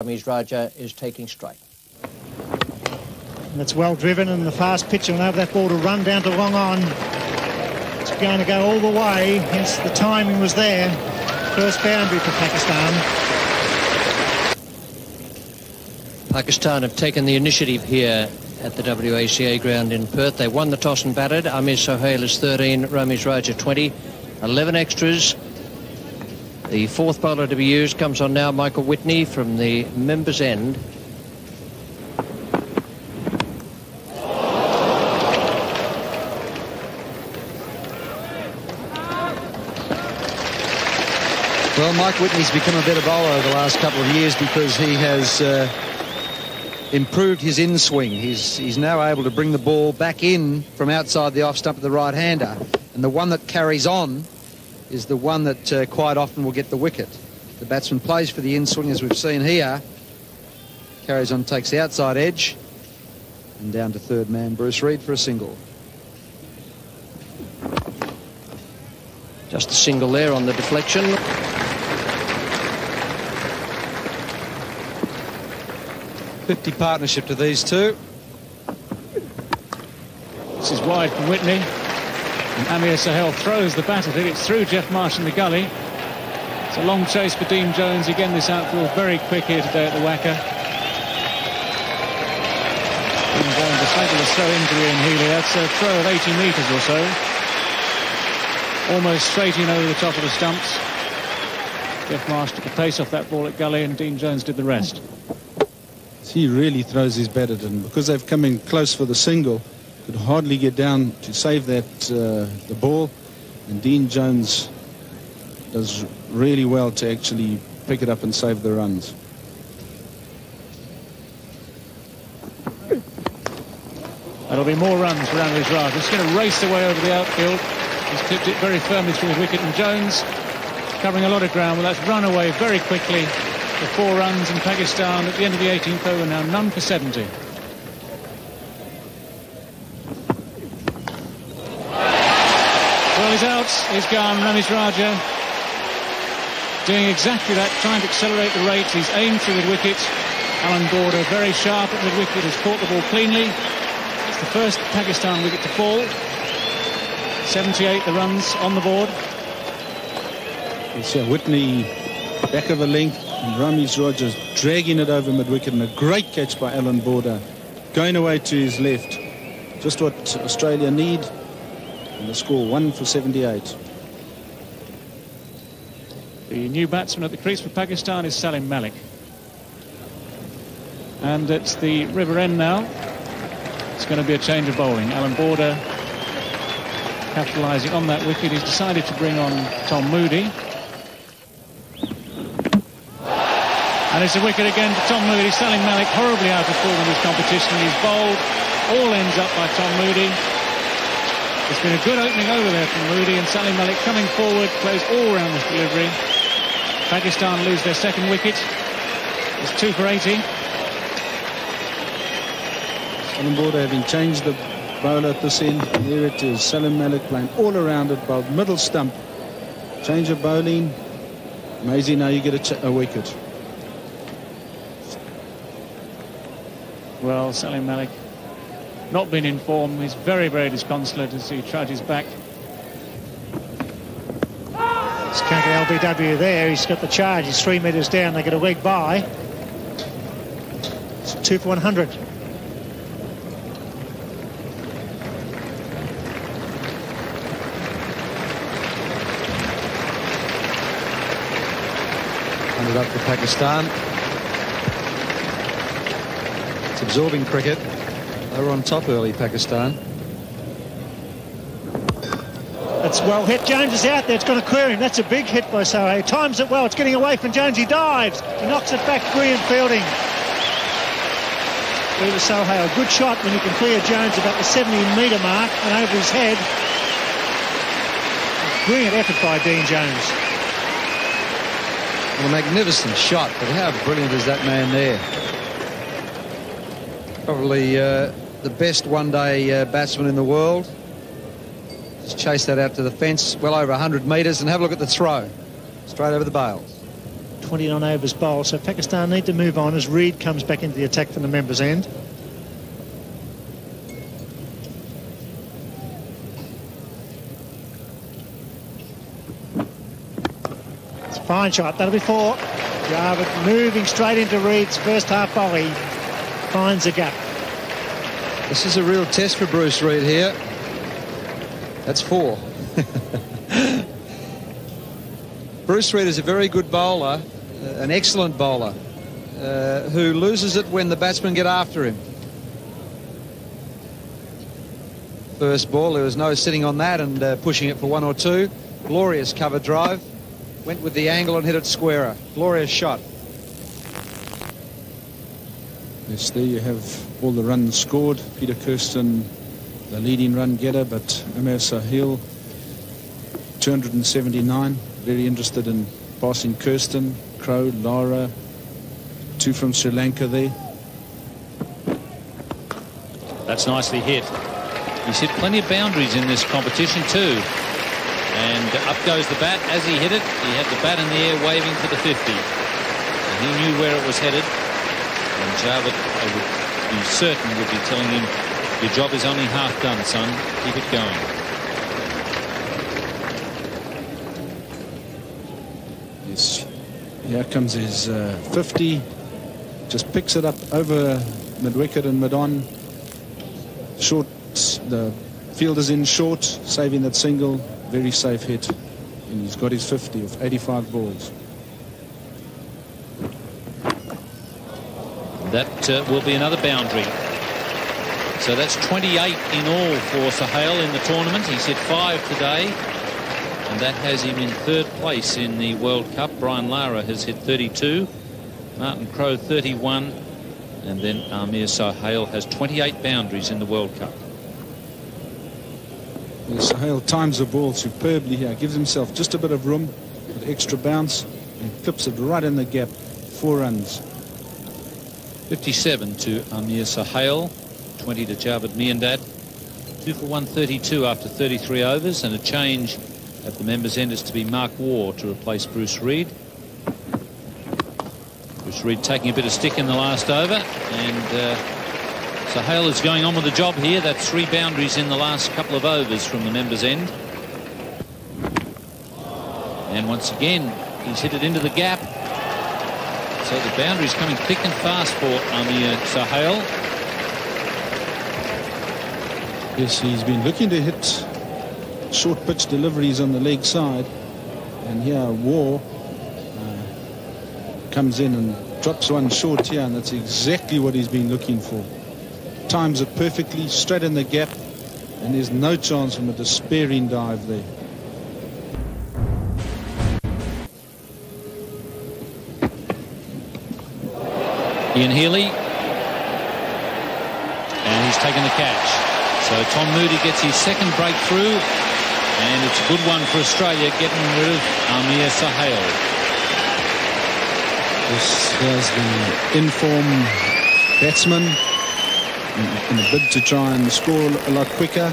Ramesh Raja is taking strike. And it's well driven, and the fast pitch will have that ball to run down to long on. It's going to go all the way, hence the timing was there. First boundary for Pakistan. Pakistan have taken the initiative here at the WACA ground in Perth. They won the toss and batted. Amir Sohail is 13, Ramesh Raja 20, 11 extras. The fourth bowler to be used comes on now, Michael Whitney from the members' end. Well, Mike Whitney's become a better bowler over the last couple of years because he has improved his in-swing. He's now able to bring the ball back in from outside the off-stump of the right-hander. And the one that carries on is the one that quite often will get the wicket. The batsman plays for the in-swing, as we've seen here. Carries on, takes the outside edge. And down to third man, Bruce Reid for a single. Just a single there on the deflection. .50 partnership to these two. This is wide from Whitney. And Amir Sohail throws the bat at it. It's through Jeff Marsh in the gully. It's a long chase for Dean Jones. Again, this outfield very quick here today at the Wacker. Dean Jones, a slightly slow injury in Healy. That's a throw of 80 metres or so. Almost straight in over the top of the stumps. Jeff Marsh took a pace off that ball at gully, and Dean Jones did the rest. He really throws his bat at it, because they've come in close for the single. Could hardly get down to save that the ball, and Dean Jones does really well to actually pick it up and save the runs. That'll be more runs for Ramesh Raja. He's going to race away over the outfield. He's clipped it very firmly through the wicket, and Jones covering a lot of ground. Well, that's run away very quickly for 4 runs, and Pakistan at the end of the 18th over now none for 70. Well, he's out, he's gone. Ramesh Raja doing exactly that, trying to accelerate the rate. He's aimed through the wicket. Alan Border very sharp at mid-wicket, has caught the ball cleanly. It's the first Pakistan wicket to fall. 78 the runs on the board. It's Whitney back of a length, and Ramesh Raja dragging it over mid-wicket, and a great catch by Alan Border, going away to his left. Just what Australia need. And the score 1 for 78. The new batsman at the crease for Pakistan is Salim Malik. And it's the river end now. It's going to be a change of bowling. Alan Border capitalising on that wicket. He's decided to bring on Tom Moody. And it's a wicket again for Tom Moody. Salim Malik horribly out of form in this competition. He's bowled. All ends up by Tom Moody. It's been a good opening over there from Moody, and Salim Malik coming forward, plays all round this delivery. Pakistan lose their second wicket. It's 2 for 80. Salim Border having changed the bowler at this end. There it is. Salim Malik playing all around it, about middle stump. Change of bowling. Amazing, now you get a wicket. Well, Salim Malik not been in form. He's very, very disconsolate as he trudges back. It's counter LBW there. He's got the charge. He's 3 metres down. They get a leg by. It's 2 for 100. Up for Pakistan. It's absorbing cricket. They were on top early, Pakistan. That's well hit. Jones is out there. It's going to clear him. That's a big hit by Sohail. Times it well. It's getting away from Jones. He dives. He knocks it back. Brilliant fielding. Over Sohail. Good shot when you can clear Jones about the 70-metre mark and over his head. Brilliant effort by Dean Jones. Well, a magnificent shot, but how brilliant is that man there? Probably the best one-day batsman in the world. Just chase that out to the fence, well over 100 metres, and have a look at the throw. Straight over the bails. 29 overs bowled, so Pakistan need to move on as Reed comes back into the attack from the members' end. It's a fine shot. That'll be 4. Jarvid moving straight into Reed's first half volley. Finds a gap. This is a real test for Bruce Reed here. That's 4. Bruce Reed is a very good bowler, an excellent bowler, who loses it when the batsmen get after him. First ball, there was no sitting on that and pushing it for 1 or 2. Glorious cover drive. Went with the angle and hit it squarer. Glorious shot. Yes, there you have all the runs scored. Peter Kirsten, the leading run getter, but Amir Sahil, 279. Very interested in passing Kirsten, Crow, Lara, 2 from Sri Lanka there. That's nicely hit. He's hit plenty of boundaries in this competition too. And up goes the bat. As he hit it, he had the bat in the air waving for the 50. And he knew where it was headed. And Jarvid, I would be certain, would be telling him, your job is only half done, son. Keep it going. Yes, here comes his 50. Just picks it up over mid-wicket and mid-on. Short, the fielder's in short, saving that single. Very safe hit. And he's got his 50 of 85 balls. That will be another boundary. So that's 28 in all for Sahil in the tournament. He's hit 5 today. And that has him in 3rd place in the World Cup. Brian Lara has hit 32. Martin Crowe 31. And then Amir Sahil has 28 boundaries in the World Cup. Well, Sahil times the ball superbly here. Gives himself just a bit of room with extra bounce and clips it right in the gap. 4 runs. 57 to Amir Sahil. 20 to Javed Miandad. 2 for 132 after 33 overs, and a change at the members' end is to be Mark Waugh to replace Bruce Reed. Bruce Reed taking a bit of stick in the last over, and Sahil is going on with the job here. That's 3 boundaries in the last couple of overs from the members' end. And once again, he's hit it into the gap. So the boundary's coming thick and fast for Amir Sahil. Yes, he's been looking to hit short pitch deliveries on the leg side. And here Waugh comes in and drops one short here, and that's exactly what he's been looking for. Times it perfectly, straight in the gap, and there's no chance from a despairing dive there. Ian Healy, and he's taken the catch. So Tom Moody gets his 2nd breakthrough, and it's a good one for Australia, getting rid of Amir Sahil. This was the in-form batsman in a bid to try and score a lot quicker.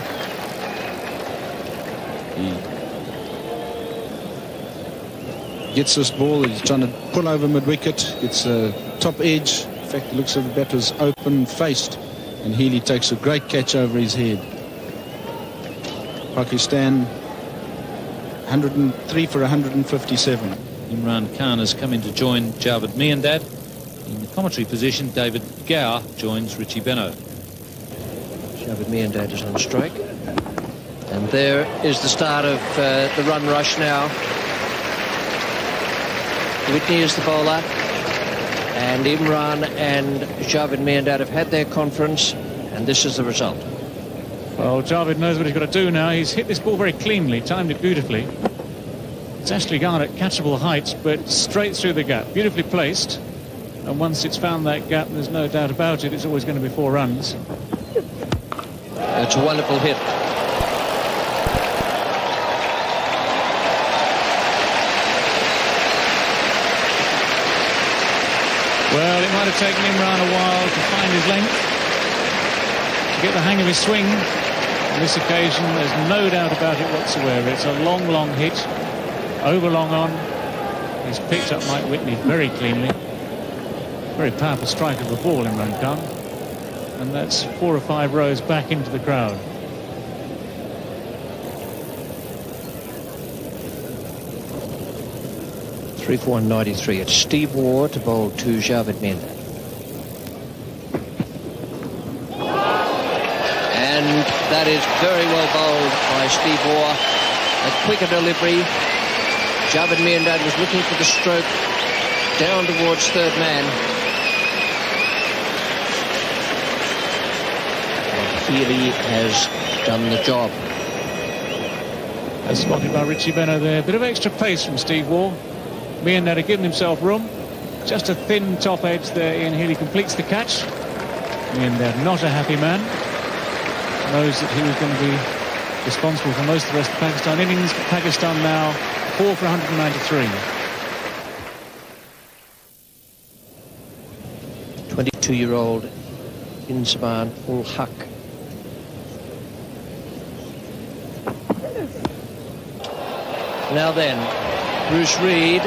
He gets this ball, he's trying to pull over mid-wicket, gets a top edge. In fact, it looks like the bat was open-faced, and Healy takes a great catch over his head. Pakistan 103 for 157. Imran Khan has come in to join Javed Miandad. In the commentary position, David Gower joins Richie Beno. Javed Miandad is on strike. And there is the start of the run rush now. Whitney is the bowler. And Imran and Javed Miandad have had their conference, and this is the result. Well, Javed knows what he's got to do now. He's hit this ball very cleanly, timed it beautifully. It's actually gone at catchable heights, but straight through the gap. Beautifully placed. And once it's found that gap, there's no doubt about it, it's always going to be 4 runs. It's a wonderful hit. Well, it might have taken Imran a while to find his length, to get the hang of his swing. On this occasion, there's no doubt about it whatsoever. It's a long, long hit, over long on, He's picked up Mike Whitney very cleanly. Very powerful strike of the ball, Imran Khan. And that's 4 or 5 rows back into the crowd. Three for 193. It's Steve Waugh to bowl to Javed Minder. And that is very well bowled by Steve Waugh. A quicker delivery. Javed Minder was looking for the stroke down towards third man. Healy has done the job. As spotted by Richie Benno there. Bit of extra pace from Steve Waugh. Minder had given himself room. Just a thin top edge there. Ian Healy completes the catch. Minder not a happy man. Knows that he was going to be responsible for most of the rest of the Pakistan innings. Pakistan now 4 for 193. 22-year-old Inzamam ul Haq. Now then, Bruce Reid.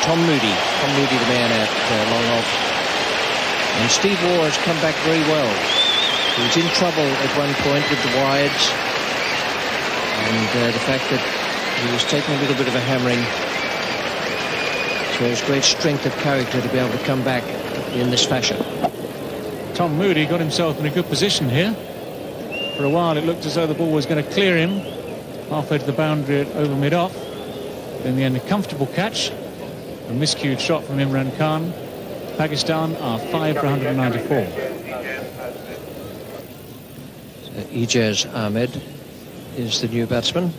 Tom Moody, the man at long off. And Steve Waugh has come back very well. He was in trouble at one point with the wides. And the fact that he was taking a little bit of a hammering shows great strength of character to be able to come back in this fashion. Tom Moody got himself in a good position here. For a while it looked as though the ball was going to clear him halfway to the boundary over mid-off. In the end, a comfortable catch. A miscued shot from Imran Khan. Pakistan are 5 for 194. So Ijaz Ahmed is the new batsman.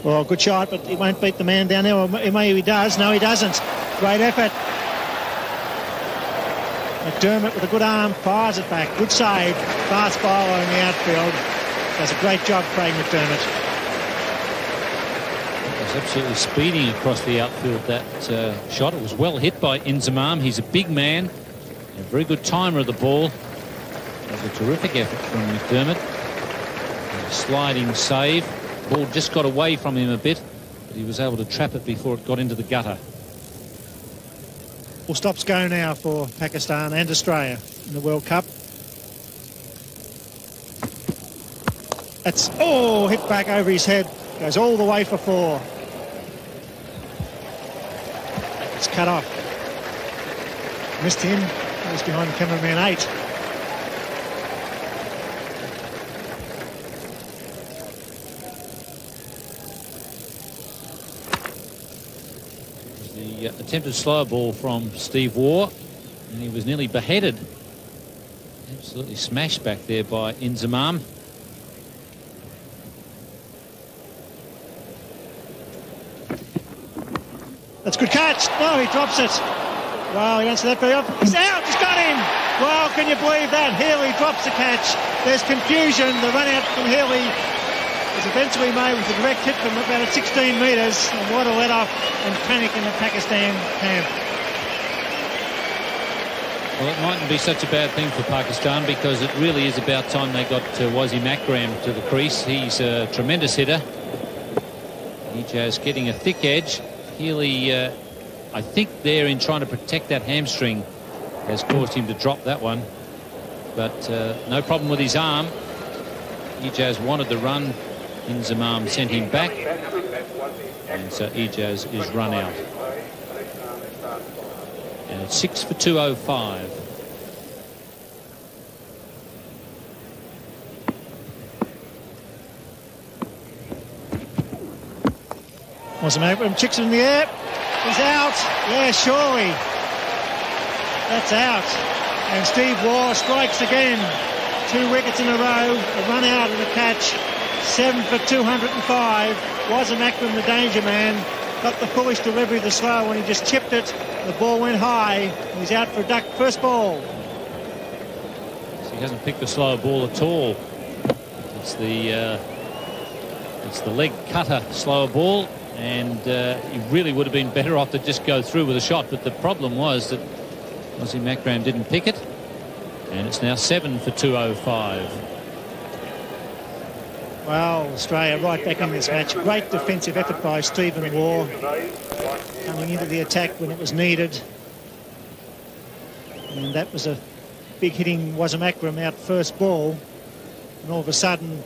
Well, good shot, but he won't beat the man down there. Or maybe he does. No, he doesn't. Great effort. McDermott with a good arm fires it back. Good save. Fast bowler in the outfield. Does a great job, Craig McDermott. Absolutely speeding across the outfield, that shot. It was well hit by Inzamam. He's a big man, a very good timer of the ball. That was a terrific effort from McDermott. A sliding save. Ball just got away from him a bit, but he was able to trap it before it got into the gutter. Full stops go now for Pakistan and Australia in the World Cup. That's, oh, hit back over his head. Goes all the way for 4. It's cut off. Missed him. Goes behind cameraman 8. The attempted slow ball from Steve Waugh, and he was nearly beheaded. Absolutely smashed back there by Inzamam. That's a good catch. No, he drops it. Wow, he answered that very often. He's out. He's got him. Wow, can you believe that? Healy drops the catch. There's confusion. The run out from Healy is eventually made with a direct hit from about 16 metres. And what a let off and panic in the Pakistan camp. Well, it mightn't be such a bad thing for Pakistan, because it really is about time they got Wasim Akram to the crease. He's a tremendous hitter. Ijaz getting a thick edge. Healy, I think there in trying to protect that hamstring, has caused him to drop that one. But no problem with his arm. Ijaz wanted the run. Inzamam sent him back. And so Ijaz is run out. And it's 6 for 205. Wasim Akram chicks it in the air. He's out. Yeah, surely. That's out. And Steve Waugh strikes again. 2 wickets in a row. A run out and a catch. 7 for 205. Wasim Akram, the danger man, got the foolish delivery of the slow when he just chipped it. The ball went high. He's out for a duck. First ball. So he hasn't picked the slower ball at all. It's the leg cutter slower ball. And he really would have been better off to just go through with a shot. But the problem was that Wasim Akram didn't pick it. And it's now 7 for 205. Well, Australia right back in this match. Great defensive effort by Stephen Waugh, coming into the attack when it was needed. And that was a big hitting Wasim Akram out first ball. And all of a sudden,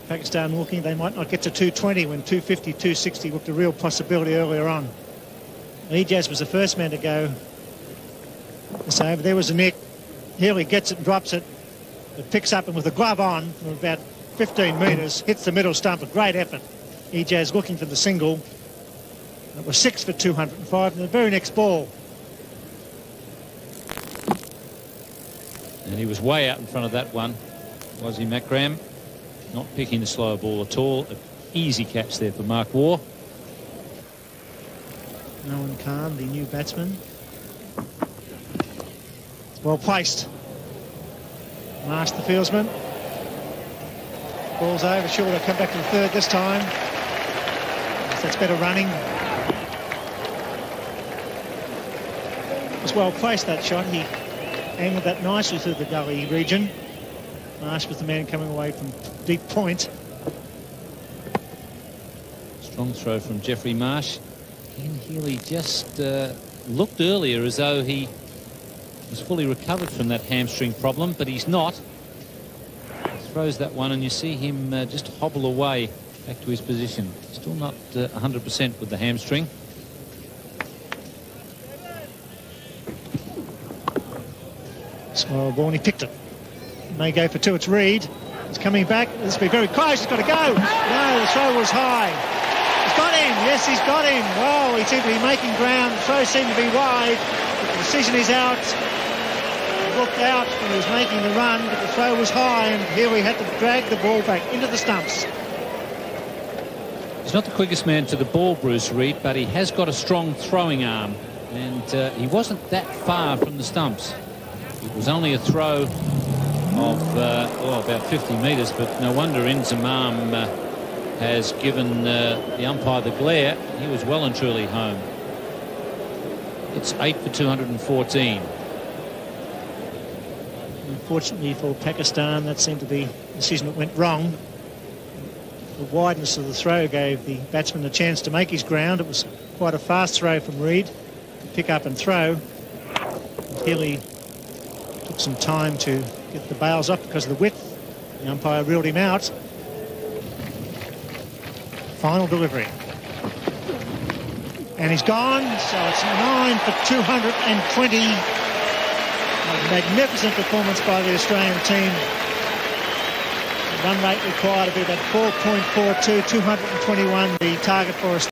Pakistan looking they might not get to 220 when 250, 260 looked a real possibility earlier on. Ijaz was the first man to go. So there was a nick. Healy gets it and drops it. It picks up and with the glove on from about 15 metres, hits the middle stump. A great effort. Ijaz looking for the single. It was 6 for 205 and the very next ball. And he was way out in front of that one. Wasim Akram not picking the slower ball at all. An easy catch there for Mark Waugh. Owen Khan, the new batsman. It's well placed. Marsh, the fieldsman. Ball's over. Sure, they'll come back to the third this time. That's better running. It was well placed, that shot. He angled that nicely through the gully region. Marsh was the man coming away from deep point. Strong throw from Jeffrey Marsh. Ken Healy just looked earlier as though he was fully recovered from that hamstring problem, but he's not. He throws that one and you see him just hobble away back to his position. Still not 100% with the hamstring. Small ball, and he picked it. May go for two. It's Reid. He's coming back. This will be very close. He's got to go. No, the throw was high. He's got him. Yes, he's got him. Well, he seemed to be making ground. The throw seemed to be wide. But the decision is out. He looked out when he was making the run, but the throw was high, and here we had to drag the ball back into the stumps. He's not the quickest man to the ball, Bruce Reid, but he has got a strong throwing arm, and he wasn't that far from the stumps. It was only a throw of about 50 metres, but no wonder Inzamam has given the umpire the glare. He was well and truly home. It's 8 for 214. Unfortunately for Pakistan, that seemed to be a decision that went wrong. The wideness of the throw gave the batsman a chance to make his ground. It was quite a fast throw from Reid to pick up and throw. Healy took some time to get the bails up because of the width. The umpire ruled him out. Final delivery. And he's gone, so it's 9 for 220. A magnificent performance by the Australian team. The run rate required to be about 4.42, 221 the target for us.